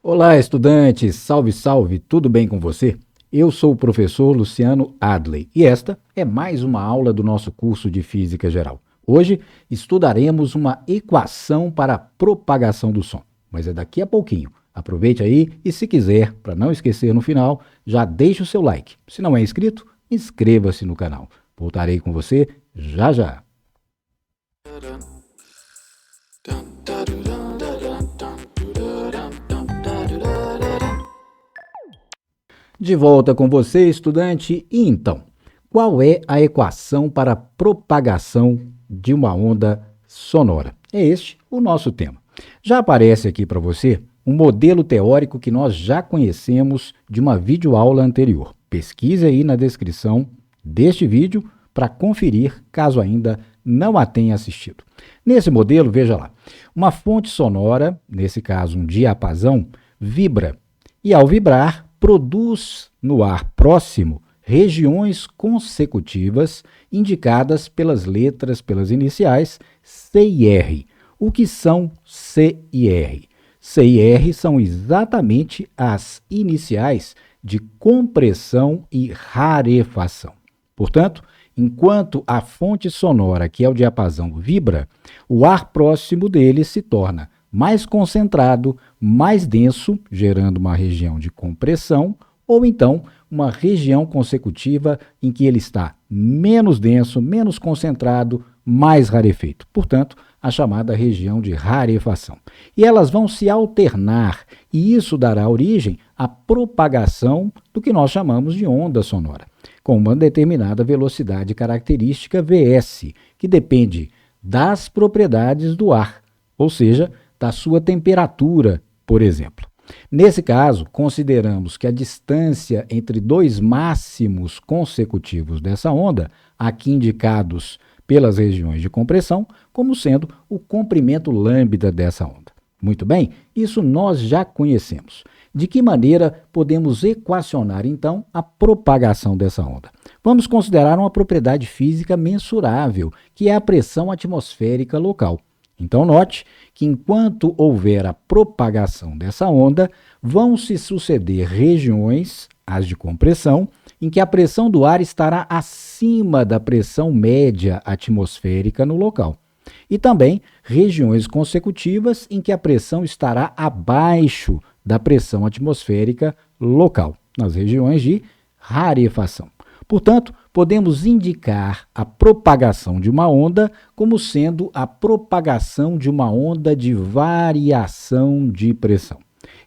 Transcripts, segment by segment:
Olá, estudantes! Salve, salve! Tudo bem com você? Eu sou o professor Luciano Adley e esta é mais uma aula do nosso curso de Física Geral. Hoje estudaremos uma equação para a propagação do som, mas é daqui a pouquinho. Aproveite aí e, se quiser, para não esquecer no final, já deixe o seu like. Se não é inscrito, inscreva-se no canal. Voltarei com você já já. De volta com você, estudante. E então, qual é a equação para a propagação de uma onda sonora? É este o nosso tema. Já aparece aqui para você um modelo teórico que nós já conhecemos de uma videoaula anterior. Pesquise aí na descrição deste vídeo para conferir, caso ainda não a tenha assistido. Nesse modelo, veja lá, uma fonte sonora, nesse caso um diapasão, vibra e, ao vibrar, produz no ar próximo regiões consecutivas indicadas pelas letras, pelas iniciais C e R. O que são C e R? C e R são exatamente as iniciais de compressão e rarefação. Portanto, enquanto a fonte sonora, que é o diapasão, vibra, o ar próximo dele se torna mais concentrado, mais denso, gerando uma região de compressão, ou então uma região consecutiva em que ele está menos denso, menos concentrado, mais rarefeito. Portanto, a chamada região de rarefação. E elas vão se alternar, e isso dará origem à propagação do que nós chamamos de onda sonora, com uma determinada velocidade característica Vs, que depende das propriedades do ar, ou seja, da sua temperatura, por exemplo. Nesse caso, consideramos que a distância entre dois máximos consecutivos dessa onda, aqui indicados pelas regiões de compressão, como sendo o comprimento lambda dessa onda. Muito bem, isso nós já conhecemos. De que maneira podemos equacionar, então, a propagação dessa onda? Vamos considerar uma propriedade física mensurável, que é a pressão atmosférica local. Então, note que enquanto houver a propagação dessa onda, vão se suceder regiões, as de compressão, em que a pressão do ar estará acima da pressão média atmosférica no local. E também regiões consecutivas em que a pressão estará abaixo da pressão atmosférica local, nas regiões de rarefação. Portanto, podemos indicar a propagação de uma onda como sendo a propagação de uma onda de variação de pressão.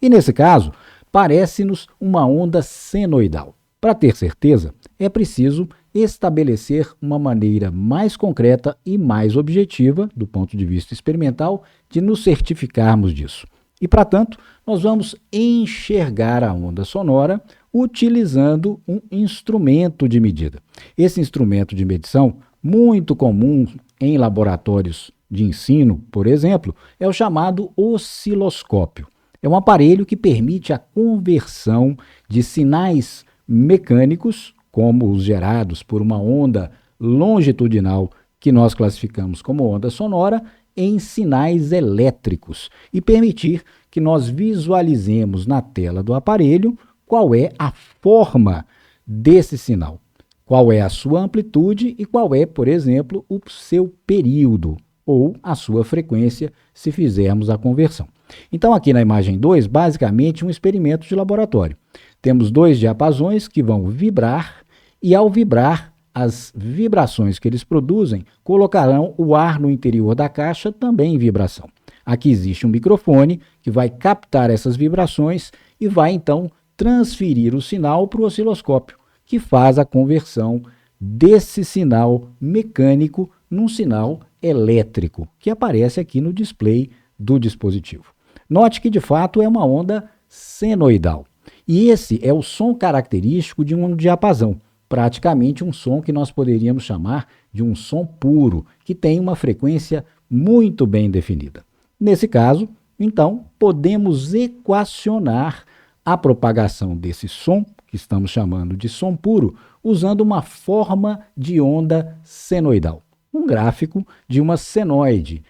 E nesse caso, parece-nos uma onda senoidal. Para ter certeza, é preciso estabelecer uma maneira mais concreta e mais objetiva, do ponto de vista experimental, de nos certificarmos disso. E, para tanto, nós vamos enxergar a onda sonora utilizando um instrumento de medida. Esse instrumento de medição, muito comum em laboratórios de ensino, por exemplo, é o chamado osciloscópio. É um aparelho que permite a conversão de sinais mecânicos, como os gerados por uma onda longitudinal, que nós classificamos como onda sonora, em sinais elétricos e permitir que nós visualizemos na tela do aparelho qual é a forma desse sinal, qual é a sua amplitude e qual é, por exemplo, o seu período ou a sua frequência, se fizermos a conversão. Então, aqui na imagem 2, basicamente um experimento de laboratório. Temos dois diapasões que vão vibrar e, ao vibrar, as vibrações que eles produzem colocarão o ar no interior da caixa também em vibração. Aqui existe um microfone que vai captar essas vibrações e vai então transferir o sinal para o osciloscópio, que faz a conversão desse sinal mecânico num sinal elétrico, que aparece aqui no display do dispositivo. Note que de fato é uma onda senoidal. E esse é o som característico de um diapasão, praticamente um som que nós poderíamos chamar de um som puro, que tem uma frequência muito bem definida. Nesse caso, então, podemos equacionar a propagação desse som, que estamos chamando de som puro, usando uma forma de onda senoidal, um gráfico de uma senoide.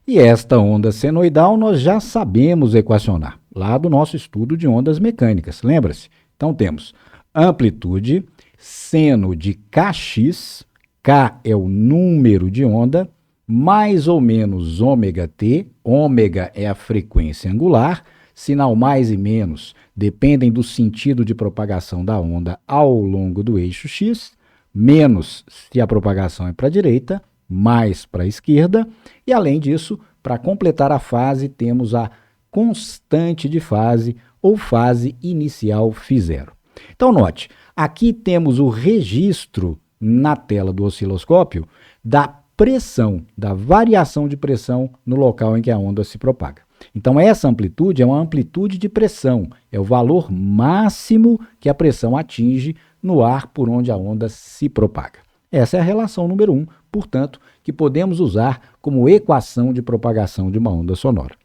E esta onda senoidal nós já sabemos equacionar. lá do nosso estudo de ondas mecânicas, lembra-se? Então temos amplitude, seno de kx, k é o número de onda, mais ou menos ômega t, ômega é a frequência angular, sinal mais e menos dependem do sentido de propagação da onda ao longo do eixo x, menos se a propagação é para a direita, mais para a esquerda, e além disso, para completar a fase, temos a constante de fase ou fase inicial φ0. Então note, aqui temos o registro na tela do osciloscópio da pressão, da variação de pressão no local em que a onda se propaga. Então essa amplitude é uma amplitude de pressão, é o valor máximo que a pressão atinge no ar por onde a onda se propaga. Essa é a relação número 1, portanto, que podemos usar como equação de propagação de uma onda sonora.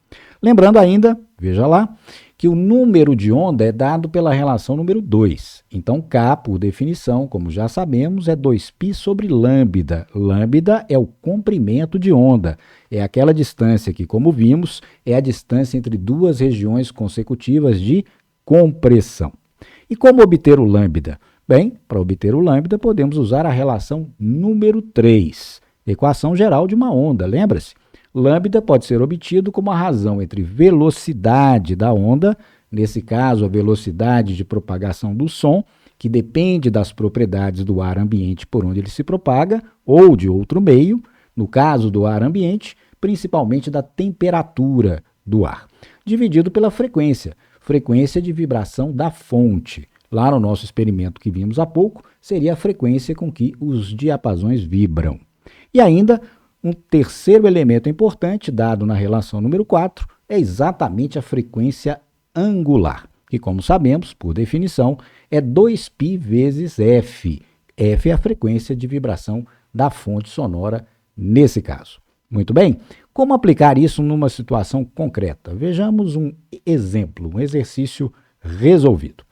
Lembrando ainda, veja lá, que o número de onda é dado pela relação número 2. Então, K, por definição, como já sabemos, é 2π sobre lambda. Lambda é o comprimento de onda. É aquela distância que, como vimos, é a distância entre duas regiões consecutivas de compressão. E como obter o lambda? Bem, para obter o lambda, podemos usar a relação número 3, equação geral de uma onda, lembra-se? Lambda pode ser obtido como a razão entre velocidade da onda, nesse caso a velocidade de propagação do som, que depende das propriedades do ar ambiente por onde ele se propaga, ou de outro meio, no caso do ar ambiente, principalmente da temperatura do ar, dividido pela frequência, frequência de vibração da fonte. Lá no nosso experimento que vimos há pouco, seria a frequência com que os diapasões vibram. E ainda, um terceiro elemento importante, dado na relação número 4, é exatamente a frequência angular, que, como sabemos, por definição, é 2π vezes f. F é a frequência de vibração da fonte sonora nesse caso. Muito bem, como aplicar isso numa situação concreta? Vejamos um exemplo, um exercício resolvido.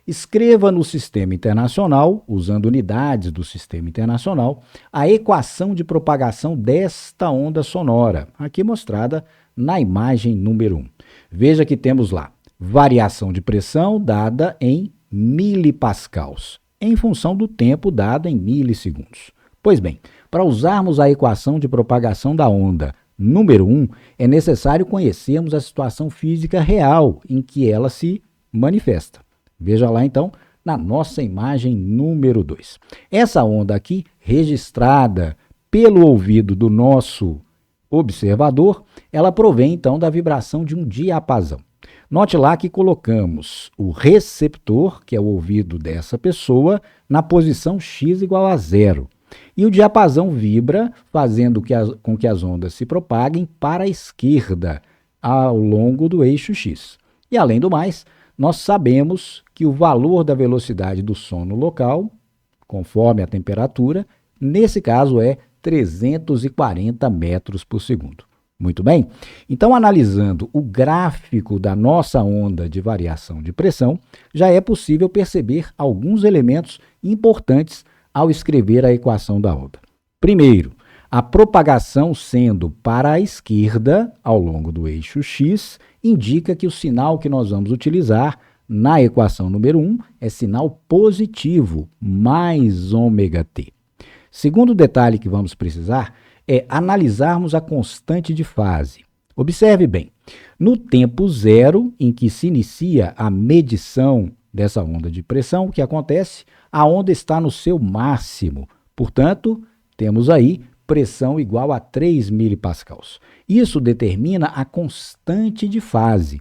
Escreva no Sistema Internacional, usando unidades do Sistema Internacional, a equação de propagação desta onda sonora, aqui mostrada na imagem número 1. Veja que temos lá variação de pressão dada em milipascals, em função do tempo dado em milissegundos. Pois bem, para usarmos a equação de propagação da onda número 1, é necessário conhecermos a situação física real em que ela se manifesta. Veja lá, então, na nossa imagem número 2. Essa onda aqui, registrada pelo ouvido do nosso observador, ela provém, então, da vibração de um diapasão. Note lá que colocamos o receptor, que é o ouvido dessa pessoa, na posição x igual a 0. E o diapasão vibra, fazendo com que as ondas se propaguem para a esquerda, ao longo do eixo x. E, além do mais, nós sabemos que o valor da velocidade do som no local, conforme a temperatura, nesse caso é 340 metros por segundo. Muito bem? Então, analisando o gráfico da nossa onda de variação de pressão, já é possível perceber alguns elementos importantes ao escrever a equação da onda. Primeiro, a propagação sendo para a esquerda ao longo do eixo x indica que o sinal que nós vamos utilizar na equação número 1 é sinal positivo, mais ômega t. Segundo detalhe que vamos precisar é analisarmos a constante de fase. Observe bem, no tempo zero em que se inicia a medição dessa onda de pressão, o que acontece? A onda está no seu máximo, portanto, temos aí pressão igual a 3 milipascals. Isso determina a constante de fase.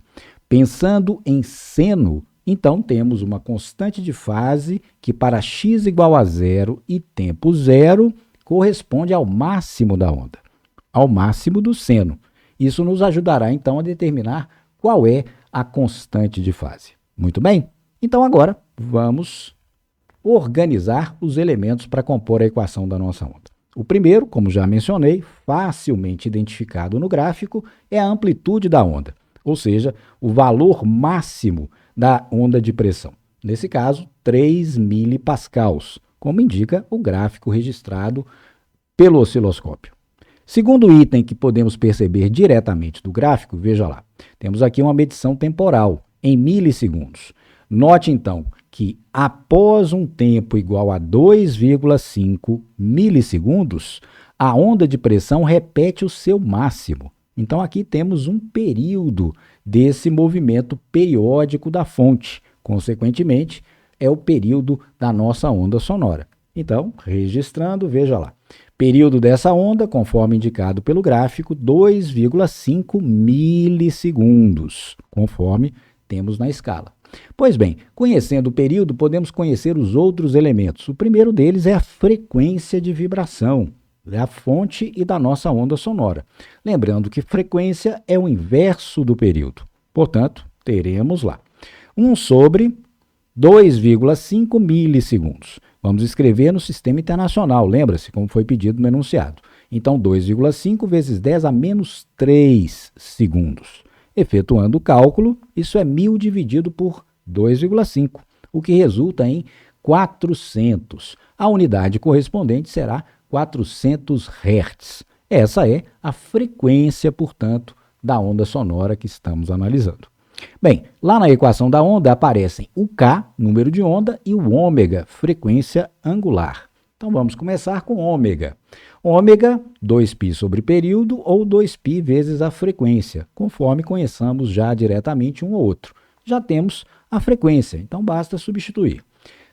Pensando em seno, então temos uma constante de fase que para x igual a 0 e tempo zero corresponde ao máximo da onda, ao máximo do seno. Isso nos ajudará então a determinar qual é a constante de fase. Muito bem? Então agora vamos organizar os elementos para compor a equação da nossa onda. O primeiro, como já mencionei, facilmente identificado no gráfico, é a amplitude da onda, ou seja, o valor máximo da onda de pressão. Nesse caso, 3 milipascals, como indica o gráfico registrado pelo osciloscópio. Segundo item que podemos perceber diretamente do gráfico, veja lá, temos aqui uma medição temporal em milissegundos. Note então que após um tempo igual a 2,5 milissegundos, a onda de pressão repete o seu máximo. Então aqui temos um período desse movimento periódico da fonte. Consequentemente, é o período da nossa onda sonora. Então, registrando, veja lá. Período dessa onda, conforme indicado pelo gráfico, 2,5 milissegundos, conforme temos na escala. Pois bem, conhecendo o período, podemos conhecer os outros elementos. O primeiro deles é a frequência de vibração, da fonte e da nossa onda sonora. Lembrando que frequência é o inverso do período. Portanto, teremos lá 1 sobre 2,5 milissegundos. Vamos escrever no sistema internacional, lembra-se como foi pedido no enunciado. Então, 2,5 vezes 10 a menos 3 segundos. Efetuando o cálculo, isso é 1.000 dividido por 2,5, o que resulta em 400. A unidade correspondente será 400 Hz. Essa é a frequência, portanto, da onda sonora que estamos analisando. Bem, lá na equação da onda aparecem o K, número de onda, e o ômega, frequência angular. Então vamos começar com ômega. Ômega, 2π sobre período ou 2π vezes a frequência, conforme conheçamos já diretamente um ou outro. Já temos a frequência, então basta substituir.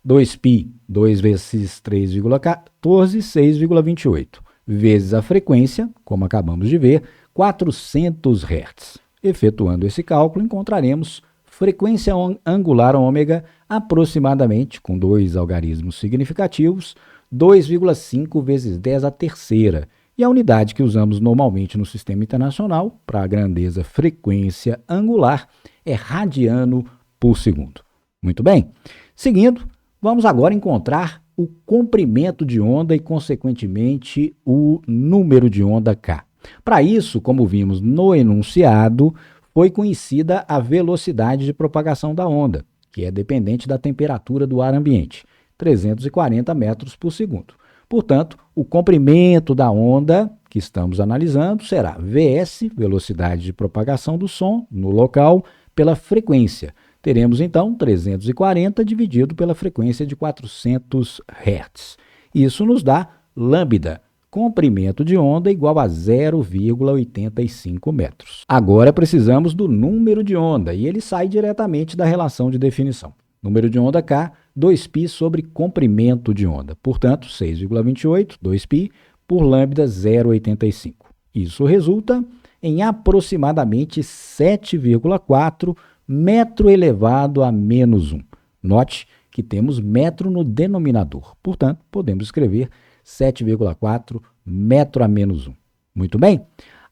2π, 2 vezes 3,14, 6,28. Vezes a frequência, como acabamos de ver, 400 Hz. Efetuando esse cálculo, encontraremos frequência angular ômega aproximadamente, com 2 algarismos significativos, 2,5 vezes 10 a terceira. E a unidade que usamos normalmente no sistema internacional, para a grandeza frequência angular, é radiano por segundo. Muito bem. Seguindo, vamos agora encontrar o comprimento de onda e, consequentemente, o número de onda K. Para isso, como vimos no enunciado, foi conhecida a velocidade de propagação da onda, que é dependente da temperatura do ar ambiente, 340 metros por segundo. Portanto, o comprimento da onda que estamos analisando será Vs, velocidade de propagação do som no local, pela frequência. Teremos, então, 340 dividido pela frequência de 400 Hz. Isso nos dá lambda, comprimento de onda igual a 0,85 metros. Agora precisamos do número de onda, e ele sai diretamente da relação de definição. Número de onda K, 2π sobre comprimento de onda. Portanto, 6,28, 2π, por lambda 0,85. Isso resulta em aproximadamente 7,4 metro elevado a menos 1. Note que temos metro no denominador. Portanto, podemos escrever 7,4 metro a menos 1. Muito bem?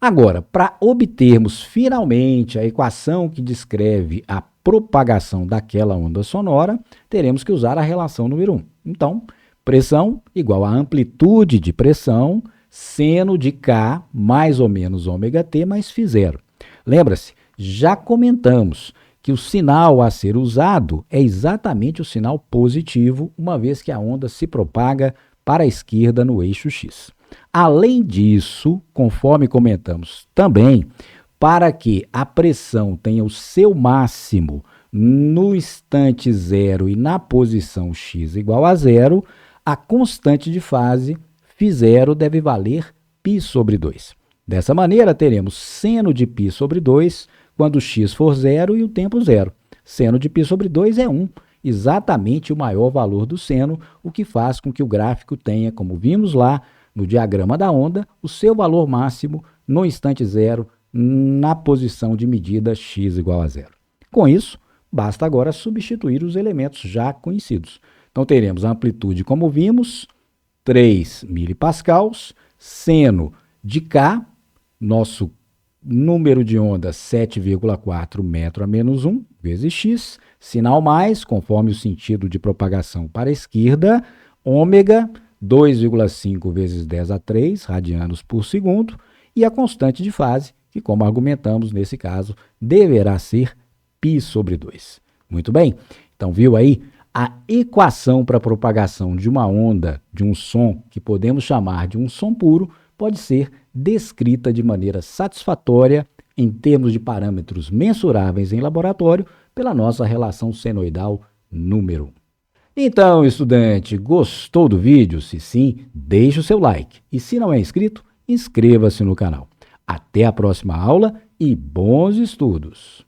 Agora, para obtermos finalmente a equação que descreve a propagação daquela onda sonora, teremos que usar a relação número 1. Então, pressão igual a amplitude de pressão, seno de K mais ou menos ômega T mais φ0. Lembra-se, já comentamos que o sinal a ser usado é exatamente o sinal positivo, uma vez que a onda se propaga para a esquerda no eixo X. Além disso, conforme comentamos também, para que a pressão tenha o seu máximo no instante zero e na posição x igual a zero, a constante de fase φ0 deve valer π sobre 2. Dessa maneira, teremos seno de π sobre 2 quando x for zero e o tempo zero. Seno de π sobre 2 é 1. Exatamente o maior valor do seno, o que faz com que o gráfico tenha, como vimos lá no diagrama da onda, o seu valor máximo no instante zero na posição de medida x igual a zero. Com isso, basta agora substituir os elementos já conhecidos. Então, teremos a amplitude, como vimos, 3 milipascals, seno de K, nosso número de onda 7,4 metro a menos 1, vezes x, sinal mais, conforme o sentido de propagação para a esquerda, ômega, 2,5 vezes 10 a 3 radianos por segundo, e a constante de fase, que, como argumentamos nesse caso, deverá ser π sobre 2. Muito bem? Então, viu aí? A equação para a propagação de uma onda, de um som, que podemos chamar de um som puro, pode ser descrita de maneira satisfatória em termos de parâmetros mensuráveis em laboratório pela nossa relação senoidal número 1. Então, estudante, gostou do vídeo? Se sim, deixe o seu like. E se não é inscrito, inscreva-se no canal. Até a próxima aula e bons estudos!